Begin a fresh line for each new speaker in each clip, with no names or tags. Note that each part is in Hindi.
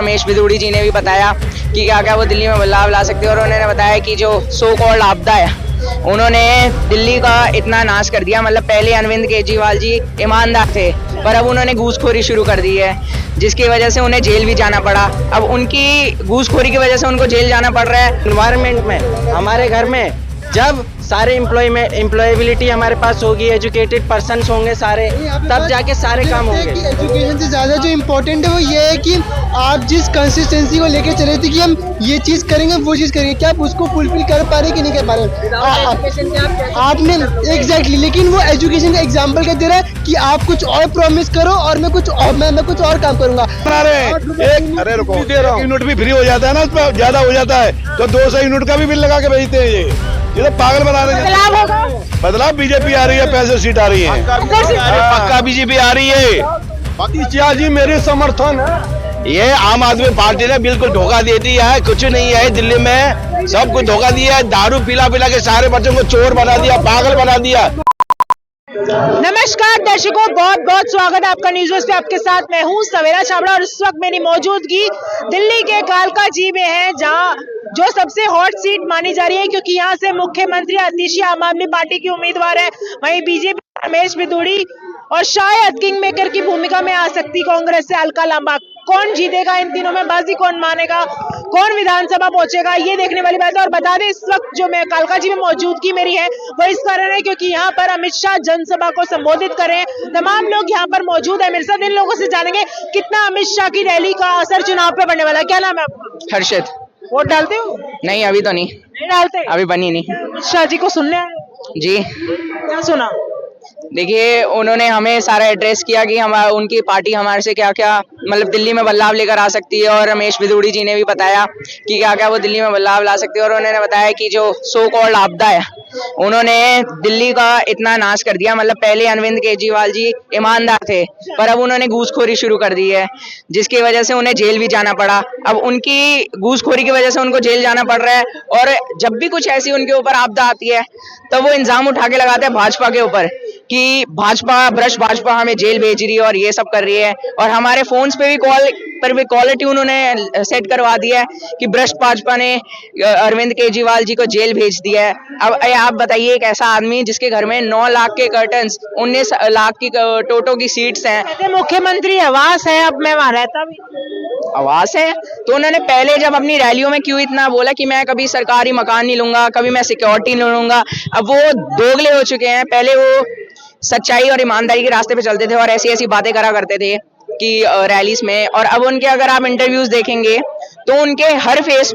रमेश बिदूड़ी जी ने भी बताया कि क्या क्या वो दिल्ली में बदलाव ला सकते हैं, और उन्होंने बताया कि जो सो कॉल्ड आपदा है उन्होंने दिल्ली का इतना नाश कर दिया। मतलब पहले अरविंद केजरीवाल जी ईमानदार थे, पर अब उन्होंने घूसखोरी शुरू कर दी है, जिसकी वजह से उन्हें जेल भी जाना पड़ा। अब उनकी घूसखोरी की वजह से उनको जेल जाना पड़ रहा है।
एनवायरनमेंट में हमारे घर में जब सारे एम्प्लॉयबिलिटी हमारे पास होगी, एजुकेटेड पर्सन होंगे सारे, तब जाके सारे काम होंगे।
एजुकेशन से ज़्यादा जो इम्पोर्टेंट है वो ये है कि आप जिस कंसिस्टेंसी को लेकर चले थे कि हम ये चीज़ करेंगे वो चीज़ करेंगे, क्या आप उसको फुलफिल कर पा रहे कि नहीं कर पा रहे आपने एग्जैक्टली। लेकिन वो एजुकेशन का एग्जाम्पल क्या दे रहा है कि आप कुछ और प्रॉमिस करो और मैं कुछ और काम करूंगा।
अरे रुको, यूनिट भी फ्री हो जाता है ना, उसमें ज्यादा हो जाता है तो 200 यूनिट का भी बिल लगा के भेजते हैं। ये तो पागल बना रहे हैं। बदलाव बीजेपी आ रही है, 65 सीट आ रही है, पक्का बीजेपी आ रही है। जी मेरे समर्थन है। ये आम आदमी पार्टी ने बिल्कुल धोखा दे दिया है, कुछ नहीं है दिल्ली में, सब कुछ धोखा दिया है। दारू पिला के सारे बच्चों को चोर बना दिया, पागल बना दिया।
नमस्कार दर्शकों, बहुत बहुत स्वागत है आपका न्यूज़ पे। आपके साथ मैं हूं सवेरा छाबड़ा और इस वक्त मेरी मौजूदगी दिल्ली के कालका जी में है, जहां जो सबसे हॉट सीट मानी जा रही है, क्योंकि यहां से मुख्यमंत्री आतिशी आम आदमी पार्टी की उम्मीदवार है। वहीं बीजेपी रमेश बिदूड़ी और शायद किंग मेकर की भूमिका में आ सकती कांग्रेस से अलका लांबा। कौन जीतेगा इन तीनों में, बाजी कौन मानेगा, कौन विधानसभा पहुंचेगा, ये देखने वाली बात है। और बता दें, इस वक्त जो मैं कालका जी में मौजूदगी मेरी है वो इस कारण है क्योंकि यहाँ पर अमित शाह जनसभा को संबोधित कर रहे हैं। तमाम लोग यहाँ पर मौजूद है। मेरे साथ इन लोगों से जानेंगे कितना अमित शाह की रैली का असर चुनाव पे पड़ने वाला है। क्या नाम है आपका?
हर्षित।
वोट डालते हो?
नहीं, अभी तो नहीं
डालते,
अभी बनी नहीं।
अमित शाह जी को सुनने आए?
जी
क्या सुना?
देखिए, उन्होंने हमें सारा एड्रेस किया कि हम उनकी पार्टी हमारे से क्या क्या मतलब दिल्ली में बदलाव लेकर आ सकती है, और रमेश बिदूड़ी जी ने भी बताया कि क्या क्या वो दिल्ली में बदलाव ला सकते हैं, और उन्होंने बताया कि जो सो कॉल्ड आपदा है उन्होंने दिल्ली का इतना नाश कर दिया। मतलब पहले अरविंद केजरीवाल जी ईमानदार थे, पर अब उन्होंने घूसखोरी शुरू कर दी है, जिसकी वजह से उन्हें जेल भी जाना पड़ा। अब उनकी घूसखोरी की वजह से उनको जेल जाना पड़ रहा है, और जब भी कुछ ऐसी उनके ऊपर आपदा आती है तो वो इल्जाम उठा के लगाते हैं भाजपा के ऊपर कि भाजपा हमें जेल भेज रही है और ये सब कर रही है। और हमारे फोन्स पे भी क्वालिटी उन्होंने सेट करवा दिया है कि भ्रष्ट भाजपा ने अरविंद केजरीवाल जी को जेल भेज दिया है। अब आप बताइए, एक ऐसा आदमी जिसके घर में 9 लाख के कर्टन्स, 19 लाख की टोटो की सीट्स हैं,
मुख्यमंत्री आवास है, अब मैं वहां रहता भी
आवास है, तो उन्होंने पहले जब अपनी रैलियों में क्यों इतना बोला कि मैं कभी सरकारी मकान नहीं लूंगा, कभी मैं सिक्योरिटी नहीं लूंगा। अब वो दोगले हो चुके हैं। पहले वो सच्चाई और ईमानदारी के रास्ते पे चलते थे और ऐसी ऐसी बातें करा करते थे कि रैलीज में, और अब उनके अगर आप इंटरव्यूज देखेंगे तो उनके हर फेस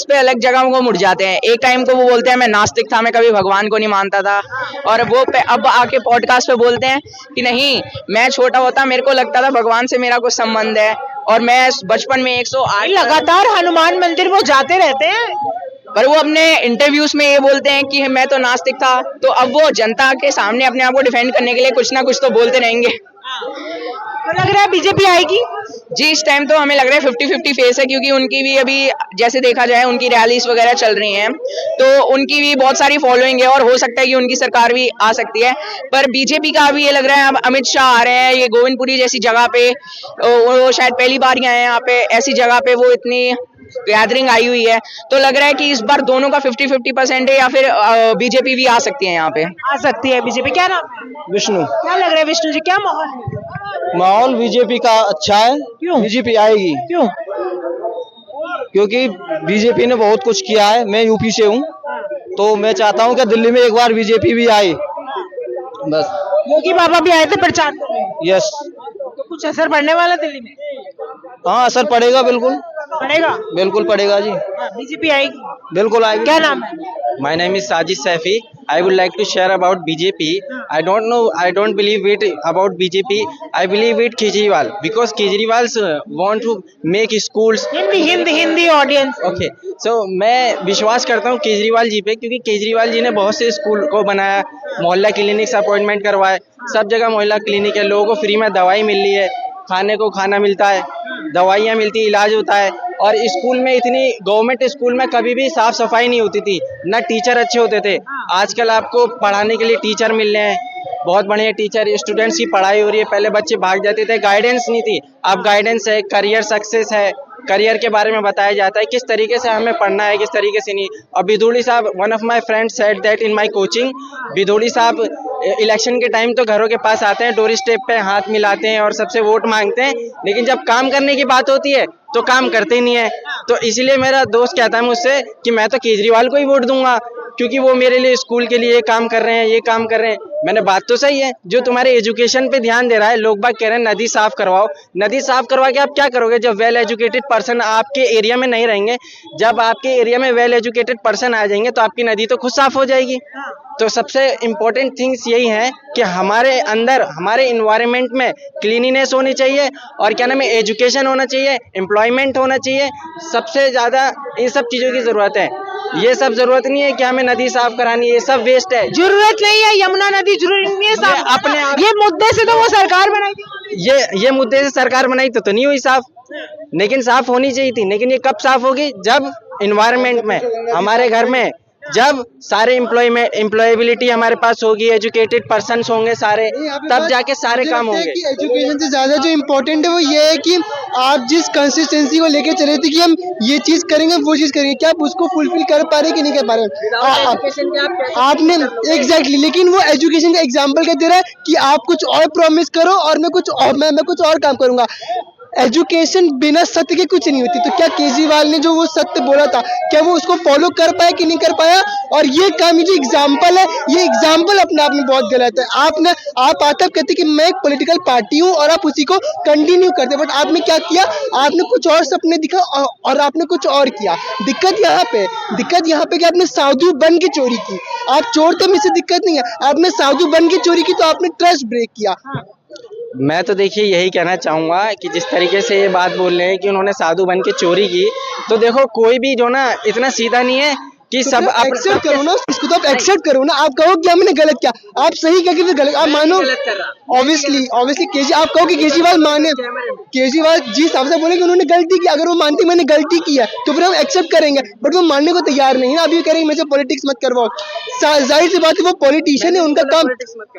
पे अलग जगहों को मुड़ जाते हैं। एक टाइम को वो बोलते हैं मैं नास्तिक था, मैं कभी भगवान को नहीं मानता था, और वो अब आके पॉडकास्ट पे बोलते हैं कि नहीं, मैं छोटा होता मेरे को लगता था भगवान से मेरा कुछ संबंध है, और मैं बचपन में 108
लगातार हनुमान मंदिर वो जाते रहते हैं,
पर वो अपने इंटरव्यूज में ये बोलते हैं कि मैं तो नास्तिक था। तो अब वो जनता के सामने अपने आप को डिफेंड करने के लिए कुछ ना कुछ तो बोलते रहेंगे।
तो लग रहा है बीजेपी आएगी?
जी, इस टाइम तो हमें लग रहा है 50-50 फेस है, क्योंकि उनकी भी अभी जैसे देखा जाए उनकी रैलीज वगैरह चल रही हैं, तो उनकी भी बहुत सारी फॉलोइंग है और हो सकता है कि उनकी सरकार भी आ सकती है। पर बीजेपी का भी ये लग रहा है, अब अमित शाह आ रहे हैं, ये गोविंदपुरी जैसी जगह पे, वो शायद पहली बार ही आए हैं यहाँ पे, ऐसी जगह पे वो इतनी गैदरिंग आई हुई है, तो लग रहा है कि इस बार दोनों का 50-50% है, या फिर बीजेपी भी आ सकती है यहाँ पे।
आ सकती है बीजेपी। क्या नाम है?
विष्णु।
क्या लग रहा है विष्णु जी, क्या माहौल है?
माहौल बीजेपी का अच्छा है।
क्यों?
बीजेपी आएगी।
क्यों?
क्योंकि बीजेपी ने बहुत कुछ किया है। मैं यूपी से हूँ, तो मैं चाहता हूँ कि दिल्ली में एक बार बीजेपी भी आए। बस।
योगी बाबा भी आए थे प्रचार करने।
यस।
तो कुछ असर पड़ने वाला दिल्ली में?
हाँ, असर पड़ेगा, बिल्कुल
पड़ेगा
पड़ेगा जी।
बीजेपी आएगी,
बिल्कुल आएगी।
क्या नाम है?
My name is Sajid Saifi. I would like to share about BJP. I don't believe it about BJP. I believe it Kejriwal, because Kejriwal want to make schools.
Hindi audience.
Okay, so मैं विश्वास करता हूँ केजरीवाल जी पे, क्योंकि केजरीवाल जी ने बहुत से स्कूल को बनाया, मोहल्ला क्लिनिक से अपॉइंटमेंट करवाए, सब जगह मोहल्ला क्लिनिक है, लोगों को फ्री में दवाई मिल रही है, खाने को खाना मिलता है, दवाइयाँ मिलती, इलाज होता है। और स्कूल में इतनी गवर्नमेंट स्कूल में कभी भी साफ सफाई नहीं होती थी, ना टीचर अच्छे होते थे। आजकल आपको पढ़ाने के लिए टीचर मिल रहे हैं, बहुत बढ़िया टीचर, स्टूडेंट्स की पढ़ाई हो रही है। पहले बच्चे भाग जाते थे, गाइडेंस नहीं थी, अब गाइडेंस है, करियर सक्सेस है, करियर के बारे में बताया जाता है, किस तरीके से हमें पढ़ना है, किस तरीके से नहीं। और Bidhuri sahab, one of my friend said that in my coaching, Bidhuri sahab election के टाइम तो घरों के पास आते हैं, डोरी स्टेप पे हाथ मिलाते हैं और सबसे वोट मांगते हैं, लेकिन जब काम करने की बात होती है तो काम करते ही नहीं है। तो इसलिए मेरा दोस्त कहता है मुझसे कि मैं तो केजरीवाल को ही वोट दूंगा, क्योंकि वो मेरे लिए स्कूल के लिए ये काम कर रहे हैं, ये काम कर रहे हैं। मैंने बात तो सही है, जो तुम्हारे एजुकेशन पे ध्यान दे रहा है, लोग बाग कह रहे हैं नदी साफ करवाओ। नदी साफ करवा के आप क्या करोगे जब वेल एजुकेटेड पर्सन आपके एरिया में नहीं रहेंगे? जब आपके एरिया में वेल एजुकेटेड पर्सन आ जाएंगे तो आपकी नदी तो खुद साफ हो जाएगी। तो सबसे इम्पोर्टेंट थिंग्स यही है कि हमारे अंदर, हमारे इन्वायरमेंट में क्लीनिनेस होनी चाहिए और क्या नाम है, एजुकेशन होना चाहिए, एम्प्लॉयमेंट होना चाहिए। सबसे ज्यादा इन सब चीजों की जरूरत है। ये सब जरूरत नहीं है कि हमें नदी साफ करानी है, ये सब वेस्ट है।
जरूरत नहीं है, यमुना नदी जरूरी नहीं है साफ,
अपने आप,
ये मुद्दे से तो वो सरकार बनाई थी।
ये मुद्दे से सरकार बनाई तो नहीं हुई साफ, लेकिन साफ होनी चाहिए थी। लेकिन ये कब साफ होगी? जब इन्वायरमेंट में, हमारे घर में, जब सारे एम्प्लॉयबिलिटी हमारे पास होगी, एजुकेटेड पर्सन्स होंगे सारे, तब जाके सारे काम होंगे।
एजुकेशन से ज्यादा जो इम्पोर्टेंट है वो ये है कि आप जिस कंसिस्टेंसी को लेके चले थे कि हम ये चीज करेंगे, वो चीज करेंगे, क्या आप उसको फुलफिल कर पा रहे कि नहीं कर पा रहे? आपने एग्जैक्टली, लेकिन वो एजुकेशन का एग्जाम्पल क्या दे रहा है कि आप कुछ और प्रॉमिस करो और मैं कुछ और काम करूंगा। एजुकेशन बिना सत्य के कुछ नहीं होती। तो क्या केजरीवाल ने जो वो सत्य बोला था, क्या वो उसको फॉलो कर पाया कि नहीं कर पाया? और ये काम, ये जो एग्जाम्पल है, ये एग्जाम्पल अपने आप में बहुत गलत है। आप आता कहते कि मैं एक पॉलिटिकल पार्टी हूँ और आप उसी को कंटिन्यू करते, बट आपने क्या किया? आपने कुछ और सपने दिखा और आपने कुछ और किया। दिक्कत यहाँ पे कि आपने साधु बन के चोरी की। आप चोर थे, मुझसे दिक्कत नहीं है, आपने साधु बन के चोरी की तो आपने ट्रस्ट ब्रेक किया।
मैं तो देखिए यही कहना चाहूंगा कि जिस तरीके से ये बात बोल रहे हैं कि उन्होंने साधु बन के चोरी की, तो देखो कोई भी जो ना इतना सीधा नहीं है कि
तो
सब
एक्सेप्ट करो ना इसको, तो आप एक्सेप्ट करो ना। आप कहो कि हमने गलत किया, आप सही कह के गलत, आप मानो। ऑब्वियसली आप कहो कि केजरीवाल माने, केजरीवाल जी साहब से बोले कि उन्होंने गलती की, अगर वो मानते मैंने गलती की है तो फिर हम एक्सेप्ट करेंगे, बट वो मानने को तैयार नहीं है। अभी करेंगे मेरे से पॉलिटिक्स मत करवाओ, जाहिर सी बात है वो पॉलिटिशियन है, उनका काम,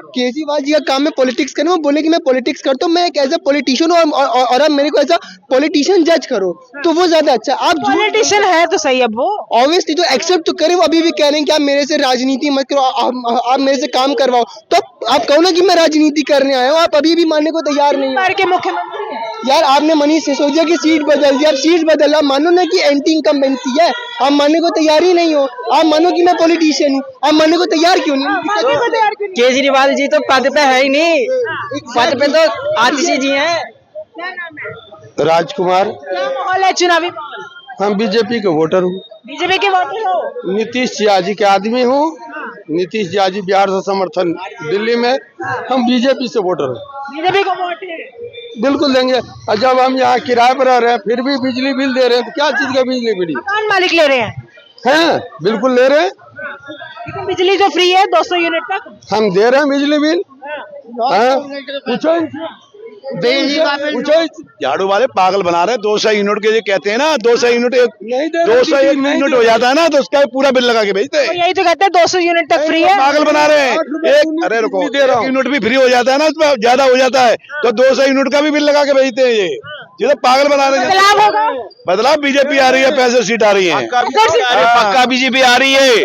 केजरीवाल जी का काम है पॉलिटिक्स करना। वो बोले कि मैं पॉलिटिक्स करता हूँ, मैं एक एज ए पॉलिटिशियन हूँ और आप मेरे को एज अ पॉलिटिशियन जज करो, तो वो ज्यादा अच्छा। आप
पॉलिटिशियन है तो सही, अब वो
ऑब्वियसली तो एक्सेप्ट तो करें। वो अभी भी कह रहे हैं कि आप मेरे से राजनीति मत करो, आप मेरे से काम करवाओ, तो आप कहो ना कि मैं राजनीति करने आया हूँ। आप अभी भी मानने को तैयार नहीं हो।
के मुख्यमंत्री हैं।
यार आपने मनीष सिसोदिया की सीट बदल दी, आप सीट बदल, आप मानो ना कि एंटी इनकम्बेंसी है, आप मानने को तैयार ही नहीं हो। आप मानो कि मैं पॉलिटिशियन हूँ, आप मानने को तैयार क्यों नहीं?
केजरीवाल जी तो पद पे है ही नहीं, पद पे तो आतिशी जी हैं।
क्या नाम है?
राजकुमार।
क्या माहौल है चुनावी माहौल?
हम बीजेपी के वोटर हूँ,
बीजेपी के वोटर हो?
नीतीश जी के आदमी हूँ। नीतीश जी बिहार से समर्थन दिल्ली में, हम बीजेपी से वोटर हूँ।
बीजेपी को वोट है?
बिल्कुल देंगे। और जब हम यहाँ किराए पर रह रहे हैं फिर भी बिजली बिल दे रहे हैं, तो क्या चीज का बिजली बिल
मकान मालिक ले रहे
हैं? बिल्कुल ले रहे हैं,
लेकिन बिजली जो फ्री है 200 यूनिट तक,
हम दे रहे हैं बिजली बिल। पूछो
झाड़ू वाले पागल बना रहे हैं। 200 यूनिट के, ये कहते हैं ना 200 यूनिट, 200 यूनिट हो जाता है ना तो उसका पूरा बिल लगा के भेजते हैं।
तो यही तो कहते हैं 200 यूनिट तक फ्री है।
पागल बना रहे हैं। अरे रुको, एक यूनिट भी फ्री हो जाता है ना, उसमें ज्यादा हो जाता है तो 200 यूनिट का भी बिल लगा के भेजते हैं। ये तो पागल बना रहे हैं।
बदलाव होगा,
बदलाव बीजेपी आ रही है, 65 सीट आ रही है, पक्का बीजेपी आ रही है।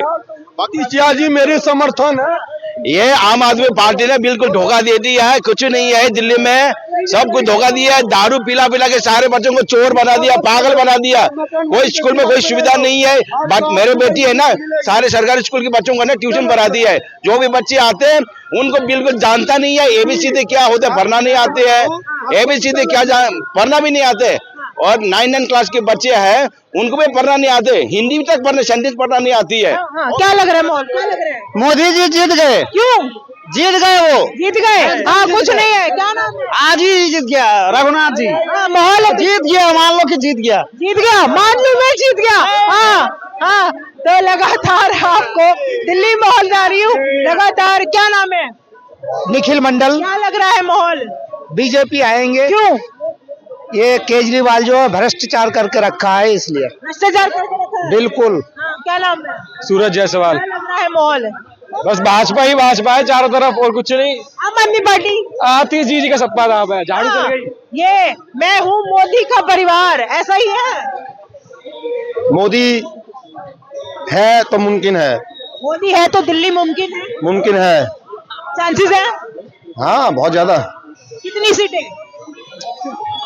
नीतीश जी मेरे समर्थन है।
ये आम आदमी पार्टी ने बिल्कुल धोखा दे दिया है, कुछ नहीं है दिल्ली में, सब कुछ धोखा दिया है। दारू पिला पिला के सारे बच्चों को चोर बना दिया, पागल बना दिया। कोई स्कूल में कोई सुविधा नहीं है। बट मेरे बेटी है ना, सारे सरकारी स्कूल के बच्चों को ना ट्यूशन पढ़ाती है। जो भी बच्चे आते हैं उनको बिल्कुल जानता नहीं है, एबीसीडी क्या होते पढ़ना नहीं आते हैं, एबीसीडी क्या पढ़ना भी नहीं आते। और 9 क्लास के बच्चे हैं उनको भी पढ़ना नहीं आते, हिंदी तक पढ़ने, सेंटेंस पढ़ना नहीं आती है।
क्या लग रहा है माहौल? क्या लग रहा है?
मोदी जी जीत गए।
क्यों
जीत गए? वो
जीत गए? हाँ, कुछ नहीं है। क्या नाम है?
आज ही जीत गया रघुनाथ जी।
माहौल
जीत गया, मान लो कि जीत गया।
जीत गया, मान लो मैं जीत गया। हाँ, तो लगातार आपको दिल्ली माहौल जा रही हूँ लगातार। क्या नाम है?
निखिल मंडल।
क्या लग रहा है माहौल?
बीजेपी आएंगे।
क्यों?
ये केजरीवाल जो है भ्रष्टाचार करके रखा है, इसलिए।
भ्रष्टाचार करके रखा है?
बिल्कुल।
क्या नाम है?
सूरज जायसवाल।
क्या लग रहा है माहौल?
बस भाजपा ही भाजपा है चारों तरफ, और कुछ नहीं।
आम आदमी पार्टी,
आतिश जी का सत्ता था, झाड़ू चल गई।
ये मैं हूँ मोदी का परिवार, ऐसा ही है।
मोदी है तो मुमकिन है,
मोदी है तो दिल्ली मुमकिन है,
मुमकिन है।
चांसेस है।
हाँ बहुत ज्यादा,
कितनी सीटें?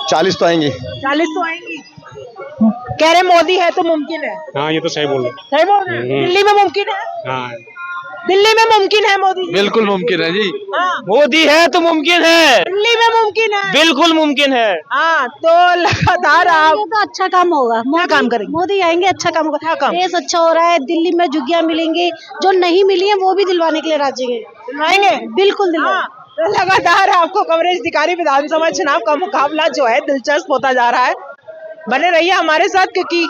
40 तो आएंगी।
40 तो आएंगी। कह रहे मोदी है तो मुमकिन है।
हाँ ये तो सही बोल रहे।
सही बोल रहे हैं। दिल्ली में मुमकिन है,
हाँ
दिल्ली में मुमकिन है मोदी जी।
बिल्कुल मुमकिन है जी।
हाँ,
मोदी है तो मुमकिन है,
दिल्ली में मुमकिन है।
बिल्कुल मुमकिन है।
हाँ, तो लगातार आप
तो अच्छा काम होगा।
क्या काम करेंगे?
मोदी आएंगे, अच्छा काम होगा।
क्या काम?
देश अच्छा हो रहा है, दिल्ली में झुग्गियां मिलेंगी, जो नहीं मिली है वो भी दिलवाने के लिए राजी है।
दिलवाएंगे?
बिल्कुल दिलवाएंगे।
हाँ, तो लगातार आपको कवरेज दिखा रही विधानसभा चुनाव का मुकाबला जो है दिलचस्प होता जा रहा है। बने रहिए हमारे साथ क्योंकि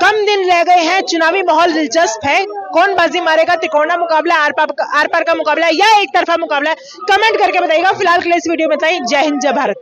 कम दिन रह गए हैं, चुनावी माहौल दिलचस्प है। कौन बाजी मारेगा, तिकोना मुकाबला, आर पार का मुकाबला या एक तरफा मुकाबला, कमेंट करके बताइएगा। फिलहाल के लिए इस वीडियो में बताइए। जय हिंद, जय भारत।